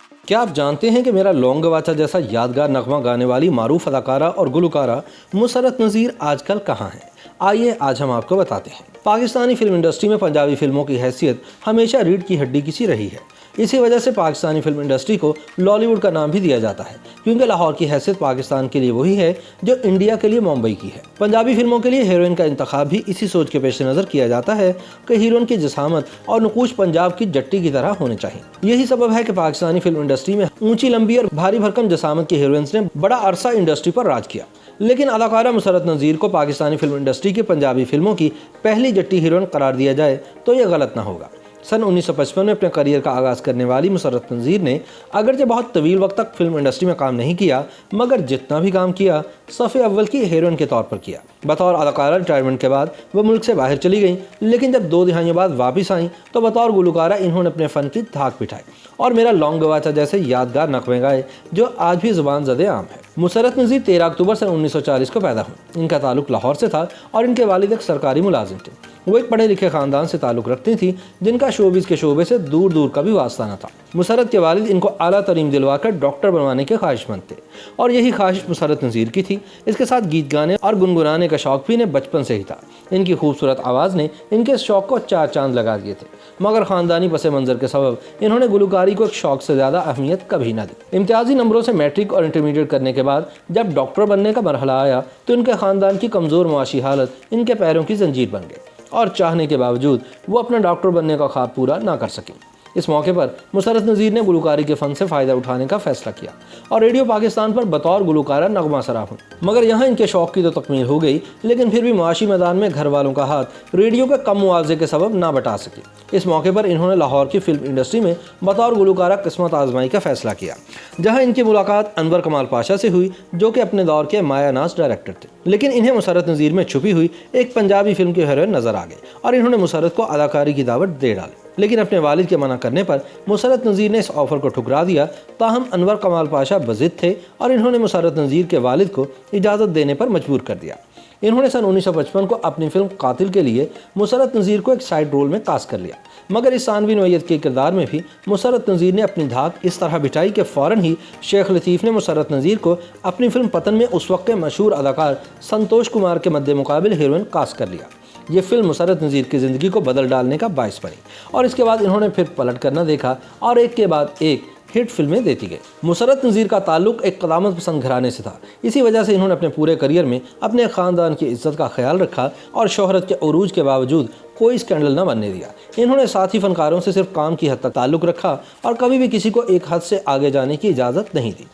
क्या आप जानते हैं कि मेरा लौंग गवाचा जैसा यादगार नगमा गाने वाली मारूफ अदाकारा और गुलकारा मुसर्रत नज़ीर आजकल कहाँ हैं? आइए आज हम आपको बताते हैं। पाकिस्तानी फिल्म इंडस्ट्री में पंजाबी फिल्मों की हैसियत हमेशा रीढ़ की हड्डी की सी रही है। इसी वजह से पाकिस्तानी फिल्म इंडस्ट्री को लॉलीवुड का नाम भी दिया जाता है, क्योंकि लाहौर की हैसियत पाकिस्तान के लिए वही है जो इंडिया के लिए मुंबई की है। पंजाबी फिल्मों के लिए हीरोइन का इंतखाब भी इसी सोच के पेश नज़र किया जाता है कि हीरोइन की जिसामत और नकूश पंजाब की जट्टी की तरह होने चाहिए। यही सबब है कि पाकिस्तानी फिल्म इंडस्ट्री में ऊंची लंबी और भारी भरकम जिसामत की हीरोइंस ने बड़ा अरसा इंडस्ट्री पर राज किया। लेकिन अदाकारा मुसर्रत नज़ीर को पाकिस्तानी फिल्म इंडस्ट्री की पंजाबी फिल्मों की पहली जट्टी हीरोइन करार दिया जाए तो यह गलत न होगा। सन 1955 में अपने करियर का आगाज़ करने वाली मुसर्रत नज़ीर ने अगरचे बहुत तवील वक्त तक फिल्म इंडस्ट्री में काम नहीं किया, मगर जितना भी काम किया सफ़े अव्वल की हीरोइन के तौर पर किया। बतौर अदाकारा रिटायरमेंट के बाद वह मुल्क से बाहर चली गईं, लेकिन जब 2 दिहाइयों बाद वापस आईं तो बतौर गुलकारा इन्होंने अपने फ़न की धाक बिठाई और मेरा लौंग गवाचा जैसे यादगार नगमे गाए जो आज भी ज़ुबान ज़दे आम है। मुसर्रत नज़ीर 13 अक्टूबर सन 1940 को पैदा हुई। इनका ताल्लुक लाहौर से था और इनके वालिद एक सरकारी मुलाजिम थे। वो एक पढ़े लिखे ख़ानदान से ताल्लुक़ रखती थी जिनका शोबिज़ के शोबे से दूर दूर का भी वास्ता न था। मुसर्रत के वालिद इनको आला तरीम दिलवाकर डॉक्टर बनवाने के ख्वाहिशमंद थे और यही ख्वाहिश मुसर्रत नज़ीर की थी। इसके साथ गीत गाने और गुनगुनाने का शौक़ भी इन्हें बचपन से ही था। इनकी खूबसूरत आवाज़ ने इनके इस शौक़ को 4 चांद लगा दिए थे, मगर ख़ानदानी पस मंज़र के सबब इन्होंने गुलकारी को एक शौक़ से ज़्यादा अहमियत कभी न दी। इम्तियाज़ी नंबरों से मैट्रिक और इंटरमीडिएट करने के बाद जब डॉक्टर बनने का मरहला आया तो इनके ख़ानदान की कमज़ोर मुआशी हालत इनके पैरों की जंजीर बन गई और चाहने के बावजूद वो अपना डॉक्टर बनने का ख्वाब पूरा ना कर सके। इस मौके पर मुसर्रत नज़ीर ने गुलकारी के फ़न से फ़ायदा उठाने का फ़ैसला किया और रेडियो पाकिस्तान पर बतौर गुलकारा नगमा सराफ हुई। मगर यहाँ इनके शौक़ की तो तकमील हो गई, लेकिन फिर भी मुआशी मैदान में घर वालों का हाथ रेडियो के कम मुआवजे के सबब ना बटा सके। इस मौके पर इन्होंने लाहौर की फिल्म इंडस्ट्री में बतौर गुलकारा किस्मत आजमाई का फ़ैसला किया, जहाँ इनकी मुलाकात अनवर कमाल पाशा से हुई जो कि अपने दौर के मायानाज डायरेक्टर थे। लेकिन इन्हें मुसर्रत नज़ीर में छुपी हुई एक पंजाबी फिल्म की हीरोइन नज़र आ गई और इन्होंने मुसर्रत को अदाकारी की दावत दे डाली। लेकिन अपने वालिद के मना करने पर मुसर्रत नज़ीर ने इस ऑफ़र को ठुकरा दिया। ताहम अनवर कमाल पाशा बज़िद थे और इन्होंने मुसर्रत नज़ीर के वालिद को इजाज़त देने पर मजबूर कर दिया। इन्होंने सन 1955 को अपनी फिल्म कातिल के लिए मुसर्रत नज़ीर को एक साइड रोल में कास्ट कर लिया, मगर इस सानवी नोयत के किरदार में भी मुसर्रत नज़ीर ने अपनी धाक इस तरह बिठाई कि फ़ौरन ही शेख लतीफ़ ने मुसर्रत नज़ीर को अपनी फिल्म पतन में उस वक्त के मशहूर अदाकार संतोष कुमार के मद्दे मुकाबिल हीरोइन कास्ट कर लिया। ये फिल्म मुसर्रत नज़ीर की ज़िंदगी को बदल डालने का बायस बनी और इसके बाद इन्होंने फिर पलट कर न देखा और एक के बाद एक हिट फिल्में देती गई। मुसर्रत नज़ीर का ताल्लुक एक क़दामत पसंद घराने से था। इसी वजह से इन्होंने अपने पूरे करियर में अपने ख़ानदान की इज्जत का ख्याल रखा और शोहरत के उरूज के बावजूद कोई स्कैंडल न बनने दिया। इन्होंने साथी फ़नकारों से सिर्फ काम की हद तक ताल्लुक़ रखा और कभी भी किसी को एक हद से आगे जाने की इजाज़त नहीं दी।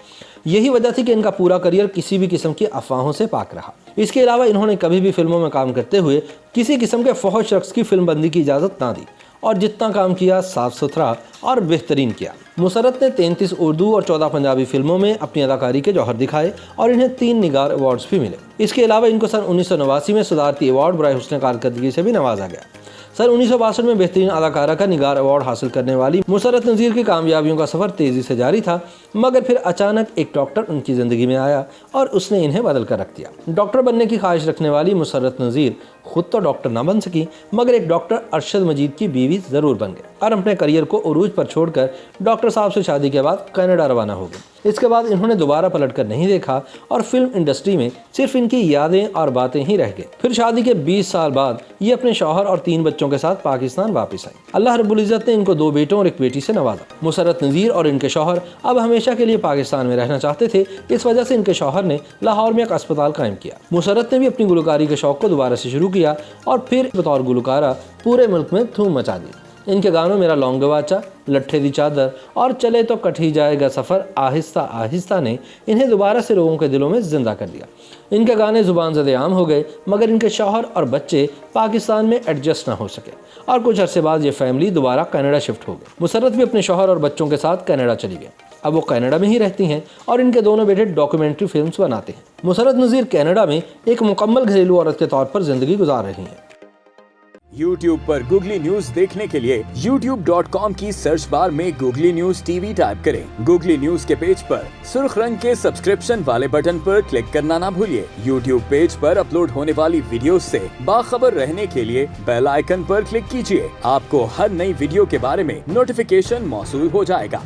यही वजह थी कि इनका पूरा करियर किसी भी किस्म की अफवाहों से पाक रहा। इसके अलावा इन्होंने कभी भी फिल्मों में काम करते हुए किसी किस्म के फौज शख्स की फिल्म बंदी की इजाज़त ना दी और जितना काम किया साफ़ सुथरा और बेहतरीन किया। मुसर्रत ने 33 उर्दू और 14 पंजाबी फिल्मों में अपनी अदाकारी के जौहर दिखाए और इन्हें 3 निगार अवार्ड्स भी मिले। इसके अलावा इनको सन 1989 में सदारती अवार्ड बराए हुस्न कारकर्दगी से भी नवाजा गया। सन 1962 में बेहतरीन अदाकारा का निगार अवार्ड हासिल करने वाली मुसर्रत नज़ीर की कामयाबियों का सफ़र तेज़ी से जारी था, मगर फिर अचानक एक डॉक्टर उनकी ज़िंदगी में आया और उसने इन्हें बदल कर रख दिया। डॉक्टर बनने की ख्वाहिश रखने वाली मुसर्रत नज़ीर खुद तो डॉक्टर ना बन सकी, मगर एक डॉक्टर अरशद मजीद की बीवी ज़रूर बन गए और अपने करियर को उरूज पर छोड़कर डॉक्टर साहब से शादी के बाद कनाडा रवाना हो गए। इसके बाद इन्होंने दोबारा पलट कर नहीं देखा और फिल्म इंडस्ट्री में सिर्फ इनकी यादें और बातें ही रह गई। फिर शादी के 20 साल बाद ये अपने शौहर और 3 बच्चों के साथ पाकिस्तान वापस आई। अल्लाह रब्बुल इज़्ज़त ने इनको 2 बेटों और 1 बेटी से नवाजा। मुसर्रत नज़ीर और इनके शौहर अब हमेशा के लिए पाकिस्तान में रहना चाहते थे। इस वजह से इनके शौहर ने लाहौर में एक अस्पताल कायम किया। मुसर्रत ने भी अपनी गुलकारी के शौक़ को दोबारा से शुरू किया और फिर बतौर गुलकारा पूरे मुल्क में धूम मचा दी। इनके गानों मेरा लौंग गवाचा, लट्ठे दी चादर और चले तो कट ही जाएगा सफ़र आहिस्ता आहिस्ता ने इन्हें दोबारा से लोगों के दिलों में ज़िंदा कर दिया। इनके गाने ज़ुबान ज़दे आम हो गए, मगर इनके शौहर और बच्चे पाकिस्तान में एडजस्ट ना हो सके और कुछ अरसे बाद ये फैमिली दोबारा कनाडा शिफ्ट हो गई। मुसर्रत भी अपने शौहर और बच्चों के साथ कनाडा चली गई। अब वो कनाडा में ही रहती हैं और इनके दोनों बेटे डॉक्यूमेंट्री फिल्म्स बनाते हैं। मुसर्रत नज़ीर कनाडा में एक मुकम्मल घरेलू औरत के तौर पर ज़िंदगी गुजार रही हैं। YouTube पर गूगली न्यूज देखने के लिए youtube.com की सर्च बार में गूगली न्यूज टीवी टाइप करें। गूगली न्यूज के पेज पर सुर्ख रंग के सब्सक्रिप्शन वाले बटन पर क्लिक करना ना भूलिए। YouTube पेज पर अपलोड होने वाली वीडियोस से बाखबर रहने के लिए बेल आइकन पर क्लिक कीजिए। आपको हर नई वीडियो के बारे में नोटिफिकेशन मौसूल हो जाएगा।